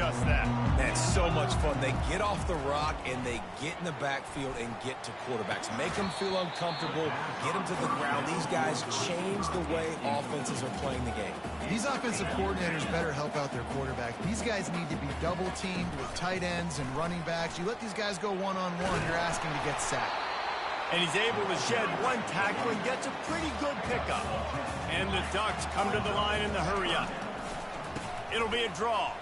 just that. Man, so much fun. They get off the rock and they get in the backfield and get to quarterbacks. Make them feel uncomfortable, get them to the ground. These guys change the way offenses are playing the game. These offensive coordinators better help out their quarterback. These guys need to be double-teamed with tight ends and running backs. You let these guys go one-on-one, you're asking to get sacked. And he's able to shed one tackle and gets a pretty good pickup. And the Ducks come to the line in the hurry-up. It'll be a draw.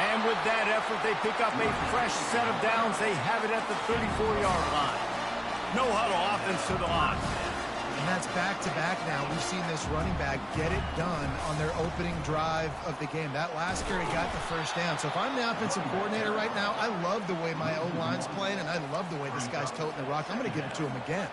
And with that effort, they pick up a fresh set of downs. They have it at the 34-yard line. No huddle offense to the line. And that's back-to-back now. We've seen this running back get it done on their opening drive of the game. That last carry got the first down. So if I'm the offensive coordinator right now, I love the way my O-line's playing, and I love the way this guy's toting the rock. I'm going to give it to him again.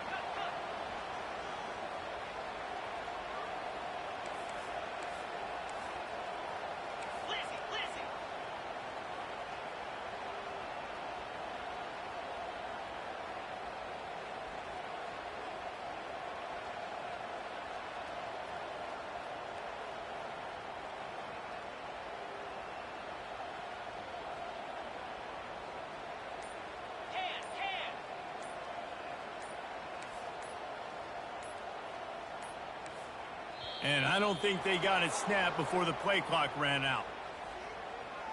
And I don't think they got it snapped before the play clock ran out.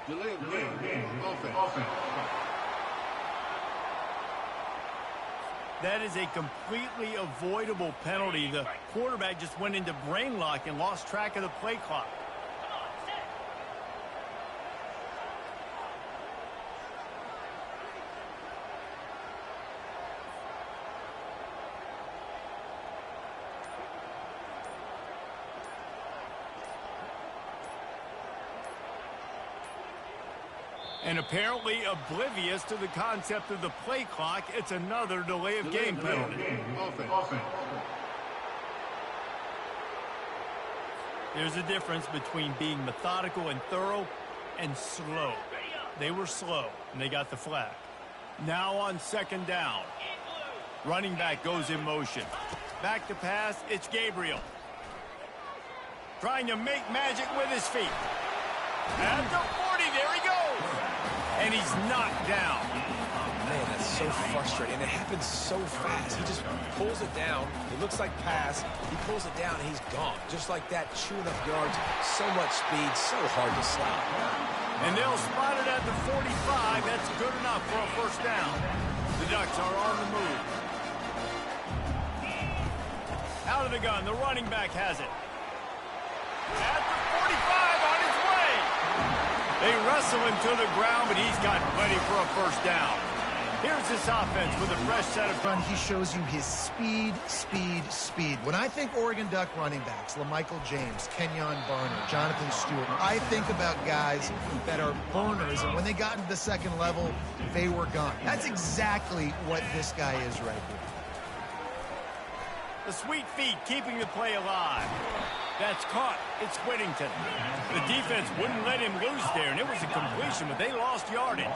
Delay of game. Offense. That is a completely avoidable penalty. The quarterback just went into brain lock and lost track of the play clock. And apparently oblivious to the concept of the play clock, it's another delay of game penalty. Offense. There's a difference between being methodical and thorough and slow. They were slow, and they got the flag. Now on second down. Running back goes in motion. Back to pass, it's Gabriel. Trying to make magic with his feet. At the 40, there he goes. And he's knocked down. Man, that's so frustrating. And it happens so fast. He just pulls it down. It looks like pass. He pulls it down, and he's gone. Just like that, chewing up yards. So much speed, so hard to stop. And they'll spot it at the 45. That's good enough for a first down. The Ducks are on the move. Out of the gun, the running back has it. At the 45, on his way. They wrestle him to the ground, but he's got plenty for a first down. Here's this offense with a fresh set of run. He shows you his speed. When I think Oregon Duck running backs, LaMichael James, Kenyon Barner, Jonathan Stewart, I think about guys that are burners, and when they got into the second level, they were gone. That's exactly what this guy is right here. The sweet feet keeping the play alive. That's caught. It's Whittington. The defense wouldn't let him loose there, and it was a completion, but they lost yardage.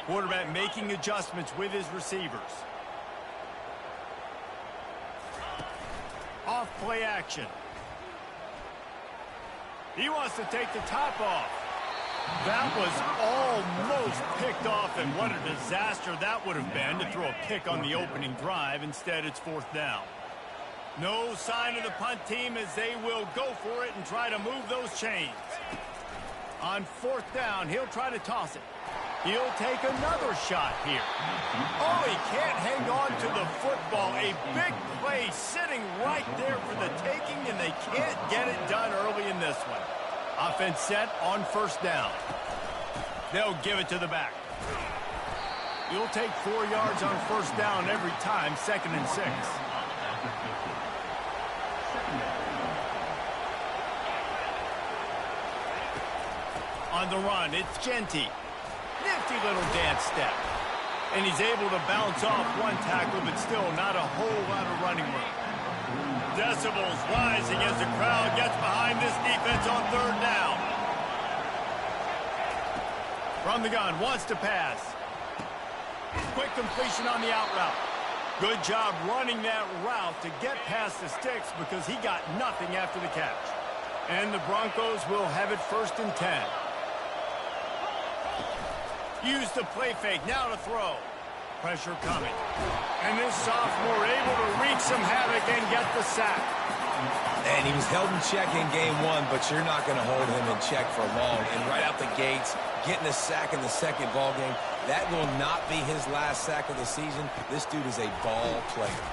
Quarterback making adjustments with his receivers. Off play action. He wants to take the top off. That was almost picked off, and what a disaster that would have been to throw a pick on the opening drive. Instead, it's fourth down. No sign of the punt team as they will go for it and try to move those chains. On fourth down, he'll try to toss it. He'll take another shot here. Oh, he can't hang on to the football. A big play sitting right there for the taking, and they can't get it done early in this one. Offense set on first down. They'll give it to the back. You'll take 4 yards on first down every time, 2nd and 6. On the run, it's Genty. Nifty little dance step. And he's able to bounce off one tackle, but still not a whole lot of running room. Decibels rising as the crowd gets behind this defense on third down. From the gun, wants to pass. Quick completion on the out route. Good job running that route to get past the sticks because he got nothing after the catch. And the Broncos will have it 1st and 10. Use the play fake, now to throw. Pressure coming. And this sophomore able to wreak some havoc and get the sack. And he was held in check in game 1, but you're not going to hold him in check for long. And right out the gates, getting a sack in the second ball game, that will not be his last sack of the season. This dude is a ball player.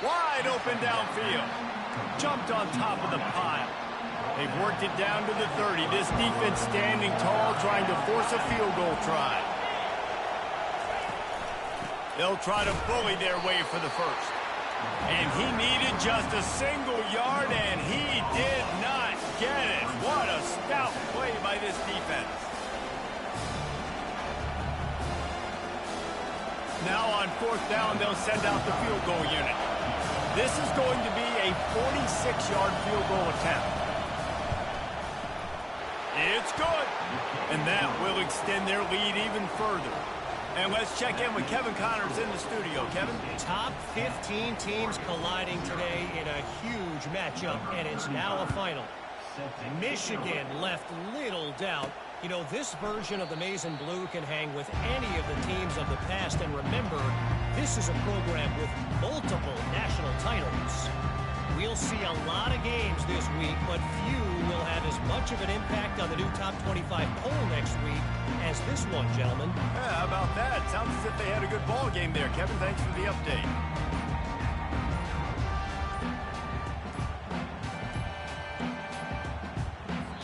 Wide open downfield. Jumped on top of the pile. They've worked it down to the 30. This defense standing tall, trying to force a field goal try. They'll try to bully their way for the first. And he needed just a single yard, and he did not get it. What a stout play by this defense. Now on 4th down, they'll send out the field goal unit. This is going to be a 46-yard field goal attempt. It's good. And that will extend their lead even further. And let's check in with Kevin Connors in the studio. Kevin? Top 15 teams colliding today in a huge matchup, and it's now a final. Michigan left little doubt. You know, this version of the Maize and Blue can hang with any of the teams of the past. And remember, this is a program with multiple national titles. We'll see a lot of games this week, but few will have as much of an impact on the new top 25 poll next week as this one, gentlemen. Yeah, how about that? Sounds as if they had a good ball game there. Kevin, thanks for the update.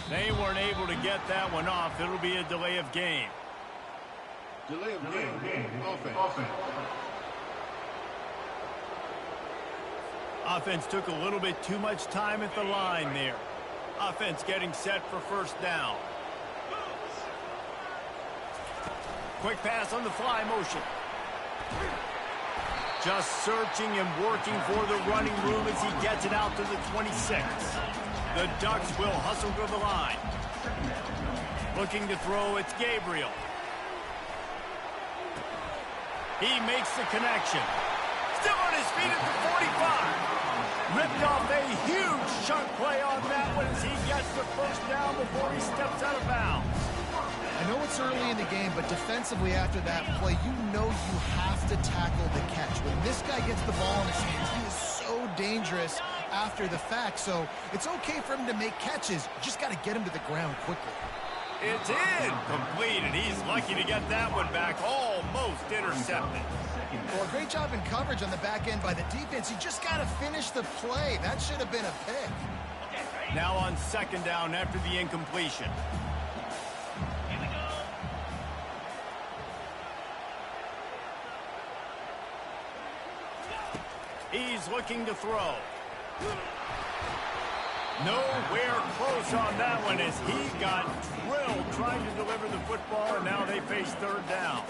They weren't able to get that one off. It'll be a delay of game. Delay of game. Offense. Offense took a little bit too much time at the line there. Offense getting set for 1st down. Quick pass on the fly motion. Just searching and working for the running room as he gets it out to the 26. The Ducks will hustle to the line. Looking to throw, it's Gabriel. He makes the connection. Still on his feet at the 45. Ripped off a huge chunk play on that one as he gets the 1st down before he steps out of bounds. I know it's early in the game, but defensively after that play, you know you have to tackle the catch. When this guy gets the ball in his hands, he is so dangerous after the fact. So it's okay for him to make catches. You just got to get him to the ground quickly. It's incomplete, and he's lucky to get that one back, almost intercepted. Well, great job in coverage on the back end by the defense. You just got to finish the play. That should have been a pick. Now on 2nd down after the incompletion. He's looking to throw. Nowhere close on that one as he got drilled trying to deliver the football, and now they face 3rd down.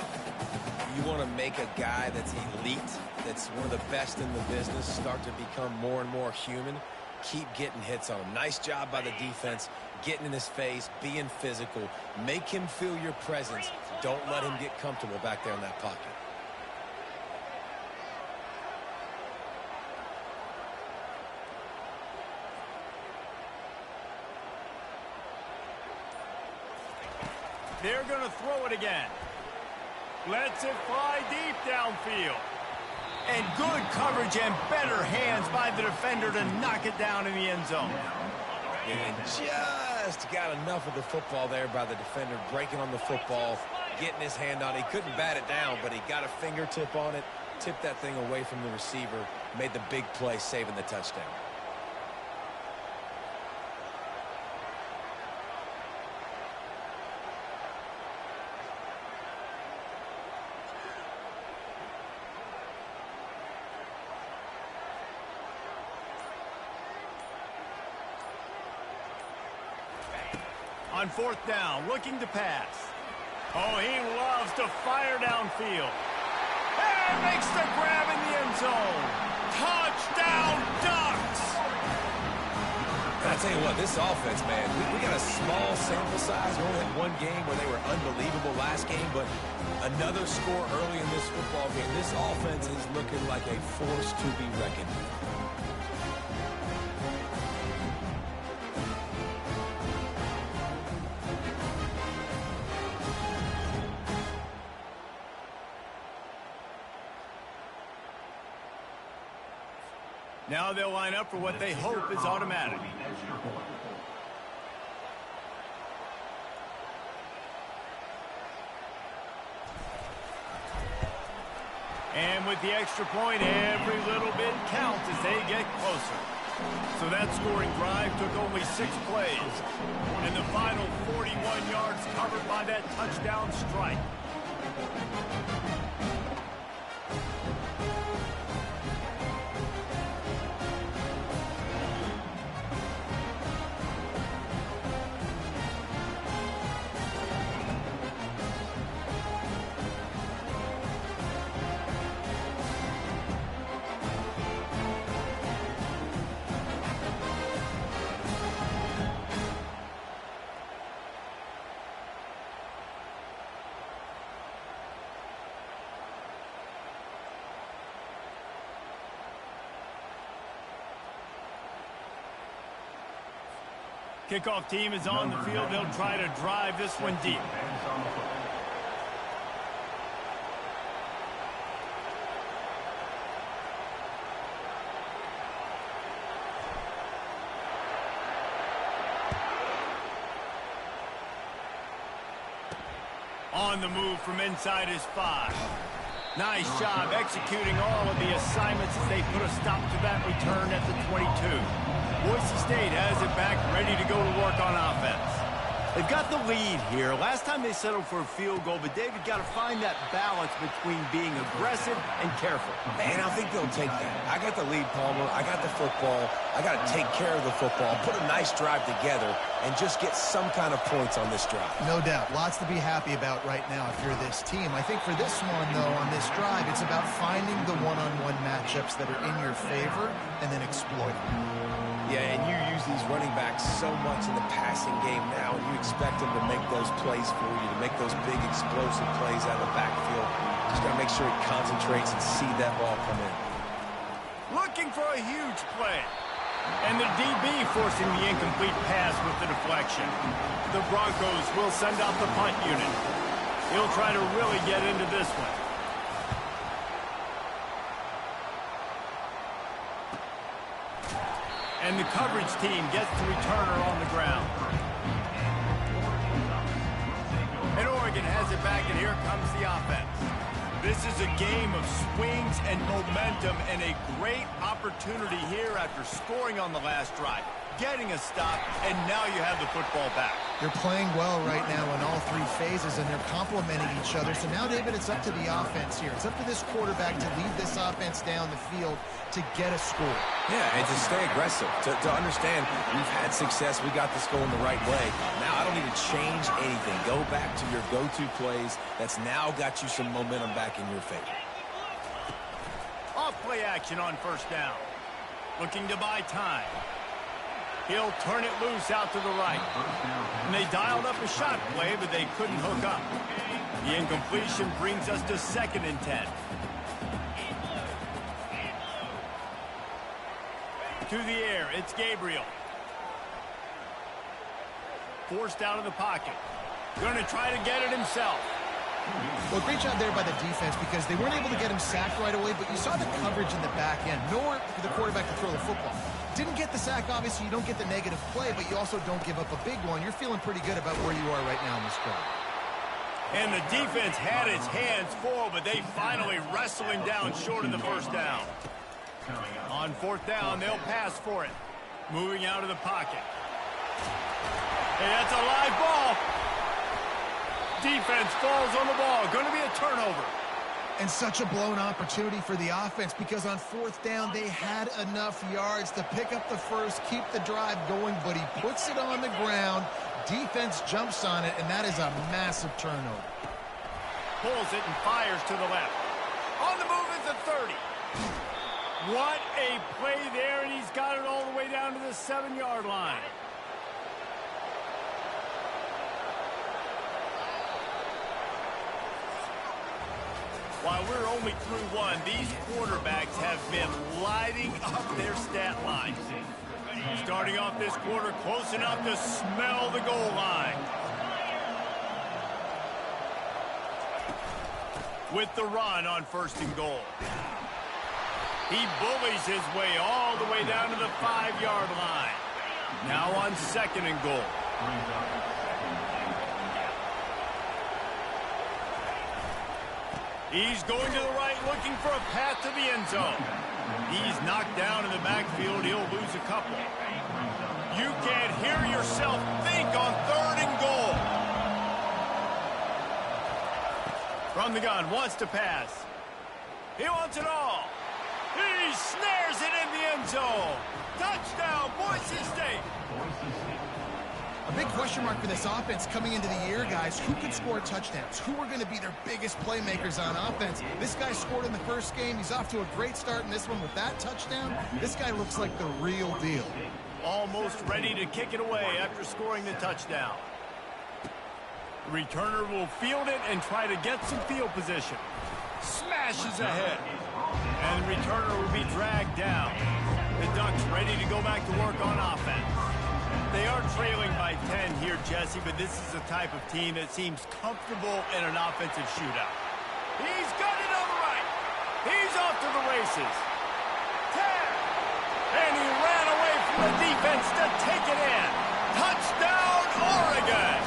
You want to make a guy that's elite, that's one of the best in the business, start to become more and more human. Keep getting hits on him. Nice job by the defense, getting in his face, being physical. Make him feel your presence. Don't let him get comfortable back there in that pocket. They're going to throw it again. Lets it fly deep downfield. And good coverage and better hands by the defender to knock it down in the end zone. And just got enough of the football there by the defender, breaking on the football, getting his hand on it. He couldn't bat it down, but he got a fingertip on it, tipped that thing away from the receiver, made the big play, saving the touchdown. On 4th down, looking to pass. Oh, he loves to fire downfield. And makes the grab in the end zone. Touchdown, Ducks! That's tell you what, this offense, man, we got a small sample size. We only had one game where they were unbelievable last game, but another score early in this football game. This offense is looking like a force to be reckoned with. Now they'll line up for what they hope is automatic. And with the extra point, every little bit counts as they get closer. So that scoring drive took only 6 plays. And the final 41 yards covered by that touchdown strike. Kickoff team is on the field. They'll try to drive this one deep. On the move from inside his 5. Nice job executing all of the assignments as they put a stop to that return at the 22. Boise State has it back, ready to go to work on offense. They've got the lead here. Last time they settled for a field goal, but David got to find that balance between being aggressive and careful. Man, I think they'll take that. I got the lead, Palmer. I got the football. I got to take care of the football, put a nice drive together, and just get some kind of points on this drive. No doubt. Lots to be happy about right now if you're this team. I think for this one, though, on this drive, it's about finding the one-on-one matchups that are in your favor and then exploiting them. Yeah, and you use these running backs so much in the passing game now, and you expect them to make those plays for you, to make those big explosive plays out of the backfield. Just got to make sure he concentrates and see that ball come in. Looking for a huge play. And the DB forcing the incomplete pass with the deflection. The Broncos will send out the punt unit. He'll try to really get into this one. And the coverage team gets the returner on the ground. And Oregon has it back, and here comes the offense. This is a game of swings and momentum, and a great opportunity here after scoring on the last drive, getting a stop, and now you have the football back. They're playing well right now in all 3 phases, and they're complementing each other. So now, David, it's up to the offense here. It's up to this quarterback to lead this offense down the field to get a score. Yeah, and to stay aggressive, to understand we've had success, we got this going the right way. Now I don't need to change anything. Go back to your go-to plays. That's now got you some momentum back in your favor. Off play action on first down. Looking to buy time. He'll turn it loose out to the right. And they dialed up a shot play, but they couldn't hook up. The incompletion brings us to 2nd and 10. To the air, it's Gabriel. Forced out of the pocket. Going to try to get it himself. Well, great job there by the defense because they weren't able to get him sacked right away, but you saw the coverage in the back end. Nowhere for the quarterback to throw the football. Didn't get the sack, obviously. You don't get the negative play, but you also don't give up a big one. You're feeling pretty good about where you are right now in this drive. And the defense had its hands full, but they finally wrestle him down short of the first down. On 4th down, they'll pass for it. Moving out of the pocket. Hey, that's a live ball. Defense falls on the ball. Going to be a turnover. And such a blown opportunity for the offense because on 4th down, they had enough yards to pick up the first, keep the drive going, but he puts it on the ground. Defense jumps on it, and that is a massive turnover. Pulls it and fires to the left. On the move is the 30. What a play there, and he's got it all the way down to the 7-yard line. While we're only through one, these quarterbacks have been lighting up their stat line. Starting off this quarter close enough to smell the goal line. With the run on 1st and goal. He bullies his way all the way down to the 5-yard line. Now on 2nd and goal. He's going to the right, looking for a path to the end zone. He's knocked down in the backfield. He'll lose a couple. You can't hear yourself think on 3rd and goal. From the gun, wants to pass. He wants it all. He snares it in the end zone. Touchdown, Boise State. A big question mark for this offense coming into the year, guys. Who could score touchdowns? Who are going to be their biggest playmakers on offense? This guy scored in the first game. He's off to a great start in this one with that touchdown. This guy looks like the real deal. Almost ready to kick it away after scoring the touchdown. The returner will field it and try to get some field position. Smashes ahead. And the returner will be dragged down. The Ducks ready to go back to work on offense. They are trailing by 10 here, Jesse, but this is the type of team that seems comfortable in an offensive shootout. He's got it on the right. He's off to the races. 10. And he ran away from the defense to take it in. Touchdown, Oregon.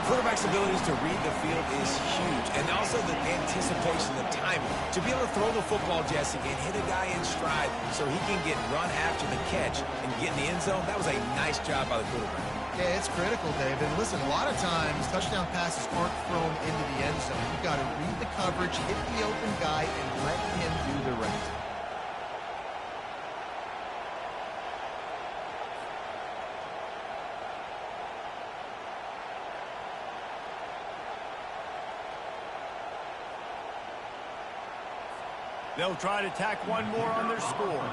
Quarterback's abilities to read the field is huge, and also the anticipation, the timing. To be able to throw the football, Jesse, and hit a guy in stride so he can get run after the catch and get in the end zone, that was a nice job by the quarterback. Yeah, it's critical, David. Listen, a lot of times touchdown passes aren't thrown into the end zone. You've got to read the coverage, hit the open guy, and let him do the rest. They'll try to tack one more on their score.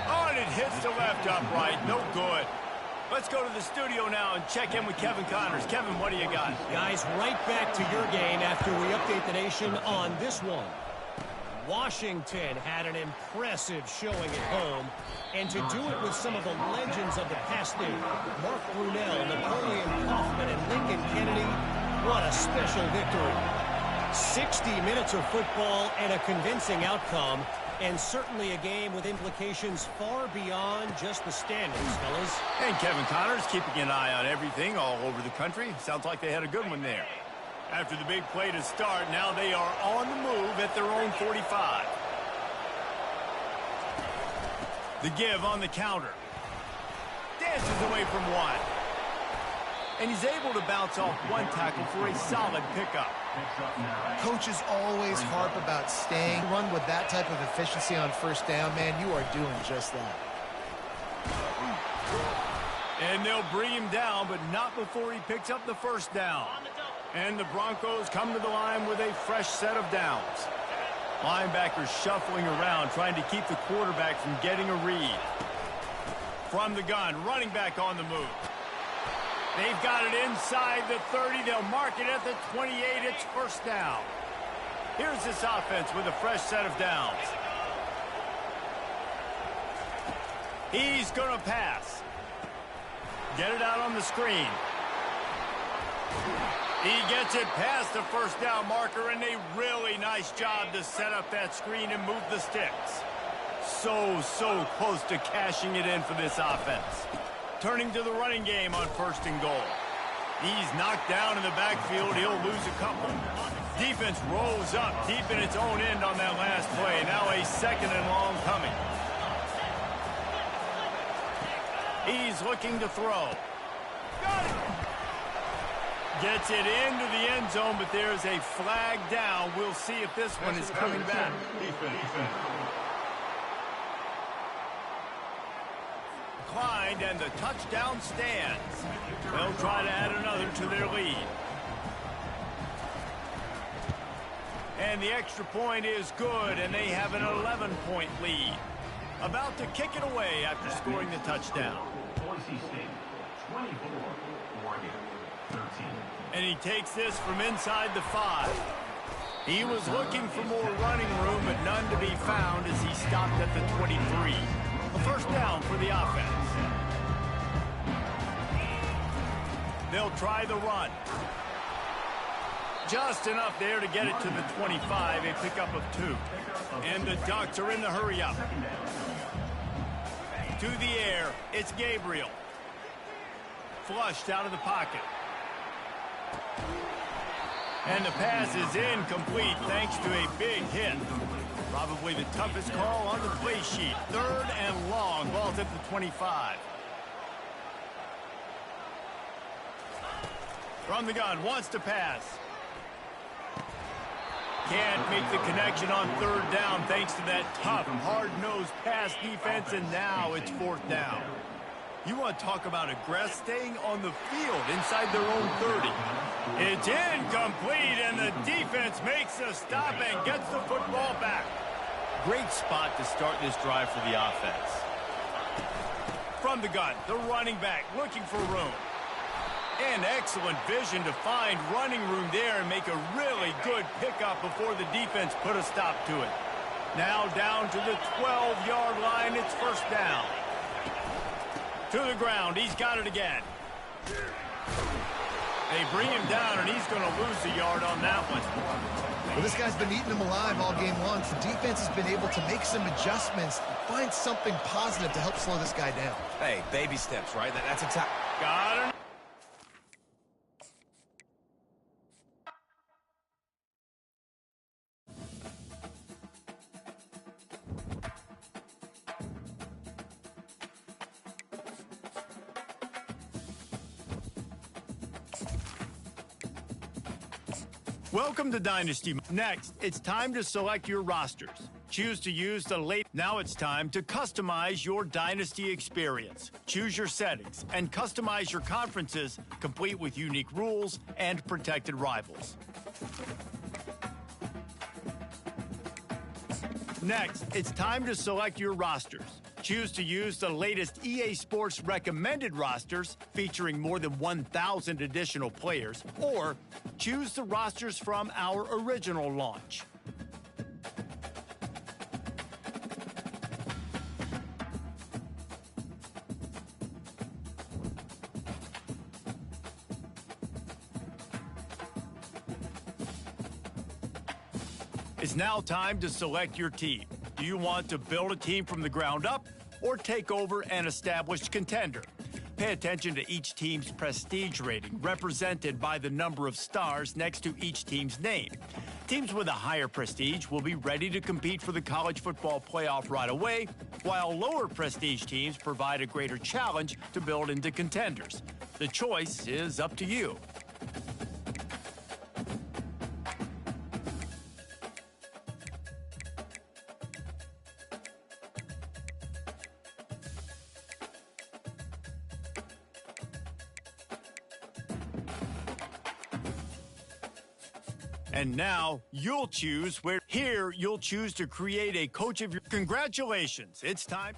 Oh, and it hits the left upright. No good. Let's go to the studio now and check in with Kevin Connors. Kevin, what do you got? Guys, right back to your game after we update the nation on this one. Washington had an impressive showing at home, and to do it with some of the legends of the past day, Mark Brunell, Napoleon Kaufman, and Lincoln Kennedy, what a special victory. 60 minutes of football and a convincing outcome, and certainly a game with implications far beyond just the standings, fellas. And Kevin Connors keeping an eye on everything all over the country. Sounds like they had a good one there. After the big play to start, now they are on the move at their own 45. The give on the counter. Dances away from one. And he's able to bounce off one tackle for a solid pickup. Coaches always harp about staying. Run with that type of efficiency on 1st down, man, you are doing just that. And they'll bring him down, but not before he picks up the 1st down. And the Broncos come to the line with a fresh set of downs. Linebackers shuffling around, trying to keep the quarterback from getting a read. From the gun, running back on the move. They've got it inside the 30. They'll mark it at the 28. It's 1st down. Here's this offense with a fresh set of downs. He's going to pass. Get it out on the screen. He gets it past the 1st down marker, and a really nice job to set up that screen and move the sticks. So close to cashing it in for this offense. Turning to the running game on 1st and goal. He's knocked down in the backfield. He'll lose a couple. Defense rolls up deep in its own end on that last play. Now a 2nd and long coming. He's looking to throw. Got it. Gets it into the end zone, but there's a flag down. We'll see if this one is coming back. Declined, and the touchdown stands. They'll try to add another to their lead. And the extra point is good, and they have an 11-point lead. About to kick it away after scoring the touchdown. Boise State, 24, Oregon, 13. And he takes this from inside the 5. He was looking for more running room, but none to be found as he stopped at the 23. A first down for the offense. They'll try the run. Just enough there to get it to the 25, a pickup of 2. And the Ducks are in the hurry-up. To the air, it's Gabriel. Flushed out of the pocket. And the pass is incomplete thanks to a big hit. Probably the toughest call on the play sheet. 3rd and long, ball's at the 25. From the gun, wants to pass. Can't make the connection on 3rd down thanks to that tough, hard-nosed pass defense, and now it's 4th down. You want to talk about aggressive, staying on the field inside their own 30. It's incomplete, and the defense makes a stop and gets the football back. Great spot to start this drive for the offense. From the gun, the running back looking for room. And excellent vision to find running room there and make a really good pickup before the defense put a stop to it. Now down to the 12-yard line, it's 1st down. To the ground, he's got it again. They bring him down, and he's going to lose a yard on that one. Well, this guy's been eating them alive all game long. The defense has been able to make some adjustments, find something positive to help slow this guy down. Hey, baby steps, right? That's exactly. Got him. Welcome to Dynasty. Next, it's time to select your rosters. Choose to use the late. Now it's time to customize your Dynasty experience. Choose your settings and customize your conferences, complete with unique rules and protected rivals. Next, it's time to select your rosters. Choose to use the latest EA Sports recommended rosters featuring more than 1,000 additional players, or choose the rosters from our original launch. It's now time to select your team. Do you want to build a team from the ground up or take over an established contender? Pay attention to each team's prestige rating, represented by the number of stars next to each team's name. Teams with a higher prestige will be ready to compete for the college football playoff right away, while lower prestige teams provide a greater challenge to build into contenders. The choice is up to you. And now you'll choose where. Here, you'll choose to create a coach of your. Congratulations, it's time.